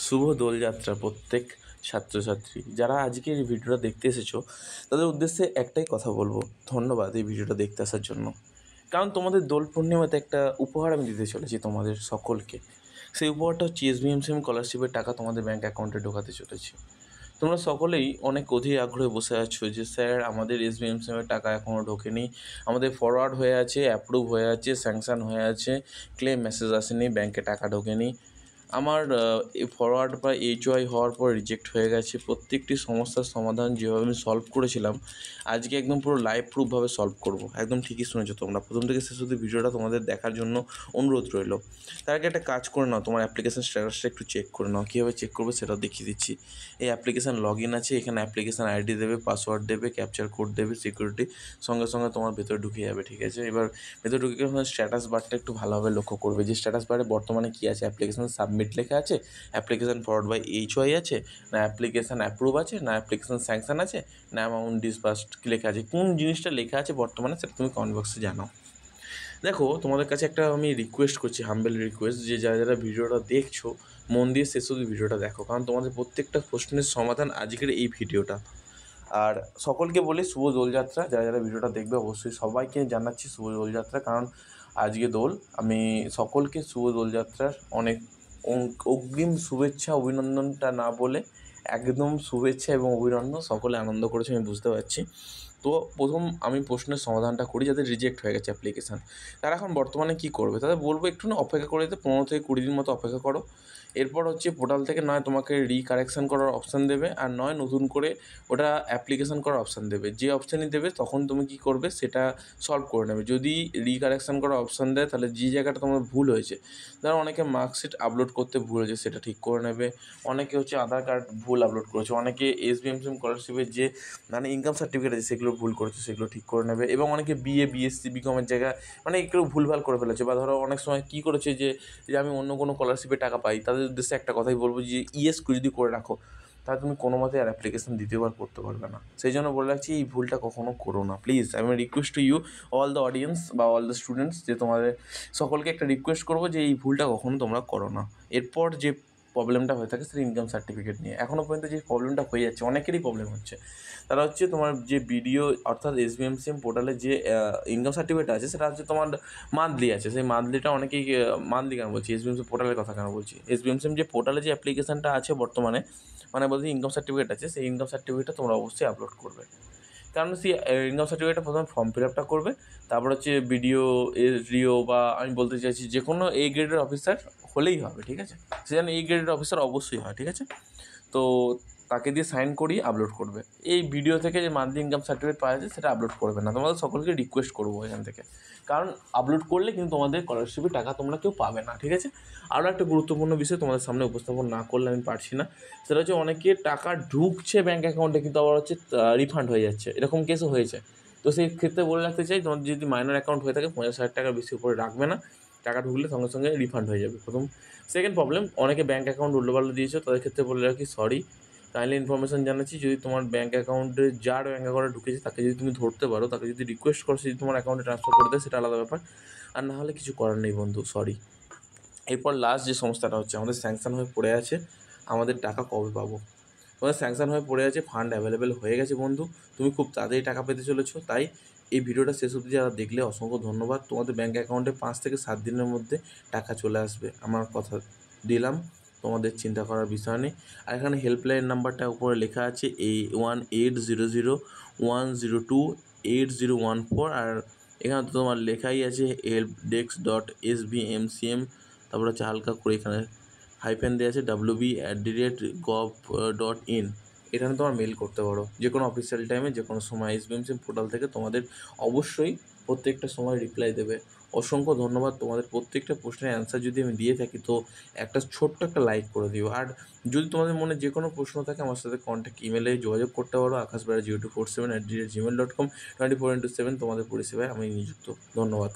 শুভ দোলযাত্রা প্রত্যেক ছাত্রছাত্রী যারা আজকে এই ভিডিওটা দেখতে এসেছো তাদের উদ্দেশ্যে একটাই কথা বলবো, ধন্যবাদ এই ভিডিওটা দেখতে আসার জন্য। কারণ তোমাদের দোল পূর্ণিমাতে একটা উপহার আমি দিতে চলেছি তোমাদের সকলকে। সেই উপহারটা হচ্ছে SBMCM স্কলারশিপের টাকা তোমাদের ব্যাঙ্ক অ্যাকাউন্টে ঢোকাতে চলেছি। তোমরা সকলেই অনেক অধীর আগ্রহে বসে আছো যে স্যার আমাদের SBMCM টাকা এখনও ঢোকেনি, আমাদের ফরওয়ার্ড হয়ে আছে, অ্যাপ্রুভ হয়ে আছে, স্যাংশন হয়ে আছে, ক্লেম মেসেজ আসেনি, ব্যাঙ্কে টাকা ঢোকেনি। আমার এই ফরওয়ার্ড বা HY হওয়ার পর রিজেক্ট হয়ে গেছে। প্রত্যেকটি সমস্যার সমাধান যেভাবে আমি সলভ করেছিলাম আজকে একদম পুরো লাইভ প্রুফভাবে সলভ করব। একদম ঠিকই শুনেছো তোমরা, প্রথম থেকে শেষ অবধি ভিডিওটা তোমাদের দেখার জন্য অনুরোধ রইল। তার আগে একটা কাজ করে নাও, তোমার অ্যাপ্লিকেশন স্ট্যাটাসটা একটু চেক করে নাও। কীভাবে চেক করবে সেটাও দেখিয়ে দিচ্ছি। এই অ্যাপ্লিকেশান লগ ইন আছে, এখানে অ্যাপ্লিকেশান ID দেবে, পাসওয়ার্ড দেবে, ক্যাপচার কোড দেবে, সিকিউরিটি সঙ্গে সঙ্গে তোমার ভেতরে ঢুকে যাবে। ঠিক আছে, এবার ভেতরে ঢুকে গেলে স্ট্যাটাস বারটা একটু ভালোভাবে লক্ষ্য করবে যে স্ট্যাটাস বারে বর্তমানে কী আছে। অ্যাপ্লিকেশান সাবমিট লেখা আছে, অ্যাপ্লিকেশান ফরওয়ার্ড বাই HY আছে, না অ্যাপ্লিকেশান অ্যাপ্রুভ আছে, না অ্যাপ্লিকেশান স্যাংশন আছে, না অ্যামাউন্ট ডিসবার্সড লেখা আছে। কোন জিনিসটা লেখা আছে বর্তমানে সেটা তুমি কমেন্ট বক্সে জানাও। দেখো, তোমাদের কাছে একটা আমি রিকোয়েস্ট করছি, হাম্বেল রিকোয়েস্ট, যে যারা যারা ভিডিওটা দেখছো মন দিয়ে শেষ অবধি ভিডিওটা দেখো, কারণ তোমাদের প্রত্যেকটা প্রশ্নের সমাধান আজকের এই ভিডিওটা। আর সকলকে বলি শুভ দোলযাত্রা। যারা যারা ভিডিওটা দেখবে অবশ্যই সবাইকে জানাচ্ছি শুভ দোলযাত্রা, কারণ আজকে দোল। আমি সকলকে শুভ দোলযাত্রার অনেক অগ্রিম শুভেচ্ছা অভিনন্দনটা না বলে একদম শুভেচ্ছা এবং অভিনন্দন। সকলে আনন্দ করেছে আমি বুঝতে পারছি। তো প্রথম আমি প্রশ্নের সমাধানটা করি। যাদের রিজেক্ট হয়ে গেছে অ্যাপ্লিকেশান, তারা এখন বর্তমানে কী করবে? তাদের বলবো একটু না অপেক্ষা করে দিতে, 15 থেকে 20 দিন মতো অপেক্ষা করো। এরপর হচ্ছে পোর্টাল থেকে নয় তোমাকে রিকারেকশান করার অপশান দেবে, আর নয় নতুন করে ওটা অ্যাপ্লিকেশান করার অপশান দেবে। যে অপশানই দেবে তখন তুমি কী করবে সেটা সলভ করে নেবে। যদি রিকারেকশান করার অপশান দেয় তাহলে যে জায়গাটা তোমার ভুল হয়েছে, ধরো অনেকে মার্কশিট আপলোড করতে ভুল হয়েছে সেটা ঠিক করে নেবে, অনেকে হচ্ছে আধার কার্ড ভুল আপলোড করেছে, অনেকে SBMCM স্কলারশিপের যে মানে ইনকাম সার্টিফিকেট আছে সেগুলো ভুল করেছে, সেগুলো ঠিক করে নেবে। এবং অনেকে BA BSc BCom-এর জায়গায় মানে একটু ভুলভাল করে ফেলেছে, বা ধরো অনেক সময় কী করেছে যে আমি অন্য কোনো স্কলারশিপে টাকা পাই, তাদের উদ্দেশ্যে একটা কথাই বলবো যে ES যদি করে রাখো তাহলে তুমি কোনো মতে আর অ্যাপ্লিকেশান দ্বিতীয়বার করতে পারবে না। সেই জন্য বলে রাখছি, এই ভুলটা কখনো করো না প্লিজ। আমি request to you all the audience বা অল দ্য স্টুডেন্টস, যে তোমাদের সকলকে একটা রিকোয়েস্ট করবো যে এই ভুলটা কখনো তোমরা করো না। এরপর যে প্রবলেমটা হয়ে থাকে সেটা ইনকাম সার্টিফিকেট নিয়ে। এখনও পর্যন্ত যে প্রবলেমটা হয়ে যাচ্ছে, অনেকেরই প্রবলেম হচ্ছে, তারা হচ্ছে তোমার যে BDO অর্থাৎ SBMCM পোর্টালে যে ইনকাম সার্টিফিকেট আছে সেটা হচ্ছে তোমার মান্থলি আছে। সেই মান্থলিটা অনেকেই মান্থলি কেন বলছি, SBMCM পোর্টালের কথা কেন বলছি, SBMCM যে পোর্টালে যে অ্যাপ্লিকেশানটা আছে বর্তমানে, মানে বলছি ইনকাম সার্টিফিকেট আছে, সেই ইনকাম সার্টিফিকেটটা তোমরা অবশ্যই আপলোড করবে। কারণ সেই ইনকাম সার্টিফিকেটটা প্রথমে ফর্ম ফিল আপটা করবে, তারপর হচ্ছে BDO SDO বা আমি বলতে চাইছি যে কোনো A গ্রেডের অফিসার হলেই হবে। ঠিক আছে, সে যেন A গ্রেডের অফিসার অবশ্যই হয়। ঠিক আছে, তো তাকে দিয়ে সাইন করিয়ে আপলোড করবে। এই ভিডিও থেকে যে মান্থলি ইনকাম সার্টিফিকেট পাওয়া যায় সেটা আপলোড করবে না, তোমাদের সকলকে রিকোয়েস্ট করবো এখান থেকে, কারণ আপলোড করলে কিন্তু তোমাদের স্কলারশিপের টাকা তোমরা কেউ পাবে না। ঠিক আছে, আরও একটা গুরুত্বপূর্ণ বিষয় তোমাদের সামনে উপস্থাপন না করলে আমি পারছি না, সেটা হচ্ছে অনেকে টাকা ঢুকছে ব্যাঙ্ক অ্যাকাউন্টে কিন্তু আবার হচ্ছে রিফান্ড হয়ে যাচ্ছে, এরকম কেসও হয়েছে। তো সেই ক্ষেত্রে বলে রাখতে চাই, তোমাদের যদি মাইনর অ্যাকাউন্ট হয়ে থাকে 50,000 টাকার বেশি উপরে রাখবে না, টাকা ঢুকলে সঙ্গে সঙ্গে রিফান্ড হয়ে যাবে প্রথম। সেকেন্ড প্রবলেম, অনেকে ব্যাঙ্ক অ্যাকাউন্ট উল্টোপাল্টা দিয়েছো, তাদের ক্ষেত্রে বলে রাখি সরি, কাইন্ডলি ইনফরমেশন জানাচ্ছি। যদি তোমার ব্যাঙ্ক অ্যাকাউন্টে যার ব্যাঙ্ক অ্যাকাউন্টে ঢুকেছে তাকে যদি তুমি ধরতে পারো, তাকে যদি রিকোয়েস্ট করো সে যদি তোমার অ্যাকাউন্টে ট্রান্সফার করে দেয় সেটা আলাদা ব্যাপার, আর না হলে কিছু করার নেই বন্ধু, সরি। এরপর লাস্ট যে সমস্যাটা হচ্ছে, আমাদের স্যাংশন হয়ে পড়ে আছে, আমাদের টাকা কবে পাবো? তোমাদের স্যাংশন হয়ে পড়ে আছে, ফান্ড অ্যাভেলেবেল হয়ে গেছে বন্ধু, তুমি খুব তাড়াতাড়ি টাকা পেতে চলেছো। তাই এই ভিডিওটা শেষ অবধি যারা দেখলে অসংখ্য ধন্যবাদ। তোমাদের ব্যাঙ্ক অ্যাকাউন্টে 5 থেকে 7 দিনের মধ্যে টাকা চলে আসবে, আমার কথা দিলাম, তোমাদের চিন্তা করার বিষয় নেই। আর এখানে হেল্পলাইন নাম্বারটা উপরে লেখা আছে 1800 102 8014, আর এখানে তো তোমার লেখাই আছে helpdesk.sbmcm, তারপর হচ্ছে হালকা করে এখানে হাইফেন দেওয়া আছে wb@gov.in। এখানে তোমার মেল করতে পারো যে কোনো অফিসিয়াল টাইমে, যে কোনো সময়। SBMCM পোর্টাল থেকে তোমাদের অবশ্যই প্রত্যেকটা সময় রিপ্লাই দেবে। অসংখ্য ধন্যবাদ। তোমাদের প্রত্যেকটা প্রশ্নের অ্যান্সার যদি আমি দিয়ে থাকি তো একটা ছোট্ট একটা লাইক করে দিও। আর যদি তোমাদের মনে যে কোনো প্রশ্ন থাকে আমার সাথে কন্ট্যাক্ট ইমেলে যোগাযোগ করতে পারো, akash.0247@gmail.com। 24x7 তোমাদের পরিষেবায় আমি নিযুক্ত। ধন্যবাদ।